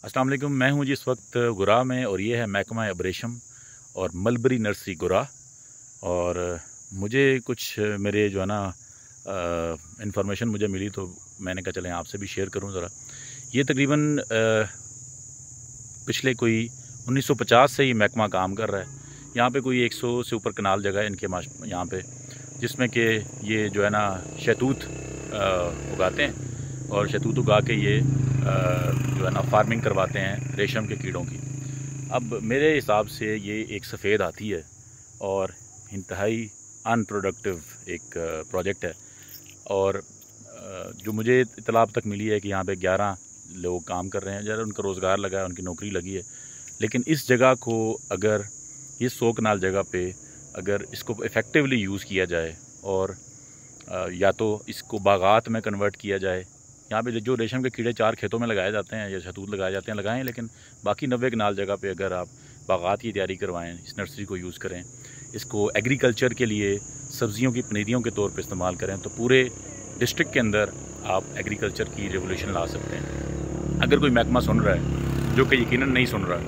अस्सलाम वालेकुम। मैं हूं जी इस वक्त गुरा में और ये है महकमा अब्रेशम और मलबरी नर्सरी गुरा। और मुझे कुछ मेरे जो है ना इंफॉर्मेशन मुझे मिली तो मैंने कहा चलें आपसे भी शेयर करूं ज़रा। ये तकरीबन पिछले कोई 1950 से ही महकमा काम कर रहा है। यहाँ पे कोई 100 से ऊपर कनाल जगह है इनके यहाँ पे, जिसमें कि ये जो है ना शहतूत उगाते हैं और शहतूत उगा के ये जो है ना फार्मिंग करवाते हैं रेशम के कीड़ों की। अब मेरे हिसाब से ये एक सफ़ेद हाथी है और इंतहाई अनप्रोडक्टिव एक प्रोजेक्ट है। और जो मुझे इत्तला अब तक मिली है कि यहाँ पे 11 लोग काम कर रहे हैं, ज़रा उनका रोज़गार लगा है, उनकी नौकरी लगी है। लेकिन इस जगह को अगर ये 100 कनाल जगह पे अगर इसको इफ़ेक्टिवली यूज़ किया जाए और या तो इसको बागात में कन्वर्ट किया जाए। यहाँ पे जो रेशम के कीड़े 4 खेतों में लगाए जाते हैं या शहतूत लगाए जाते हैं लगाएं, लेकिन बाकी 90 कनाल जगह पे अगर आप बागात की तैयारी करवाएं, इस नर्सरी को यूज़ करें, इसको एग्रीकल्चर के लिए सब्ज़ियों की पनीरियों के तौर पे इस्तेमाल करें, तो पूरे डिस्ट्रिक्ट के अंदर आप एग्रीकल्चर की रेवोल्यूशन ला सकते हैं। अगर कोई महकमा सुन रहा है जो कि यकीनन नहीं सुन रहा,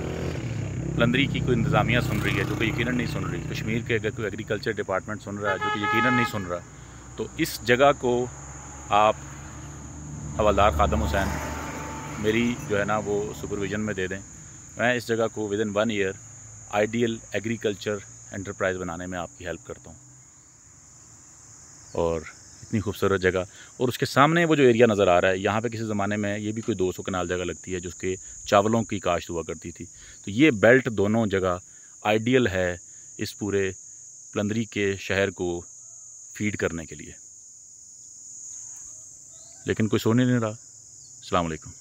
प्लंदरी की कोई इंतज़ामिया सुन रही है जो कि यकीनन नहीं सुन रही, कश्मीर के अगर कोई एग्रीकल्चर डिपार्टमेंट सुन रहा है जो कि यकीनन नहीं सुन रहा, तो इस जगह को आप हवलदार खादम हुसैन मेरी जो है ना वो सुपरविज़न में दे दें। मैं इस जगह को within 1 year ideal agriculture enterprise बनाने में आपकी हेल्प करता हूँ। और इतनी खूबसूरत जगह, और उसके सामने वो जो एरिया नज़र आ रहा है, यहाँ पे किसी ज़माने में ये भी कोई 200 कनाल जगह लगती है जिसके चावलों की काश्त हुआ करती थी। तो ये बेल्ट दोनों जगह आइडियल है इस पूरे प्लंदरी के शहर को फीड करने के लिए, लेकिन कोई सुन ही नहीं रहा। अस्सलाम वालेकुम।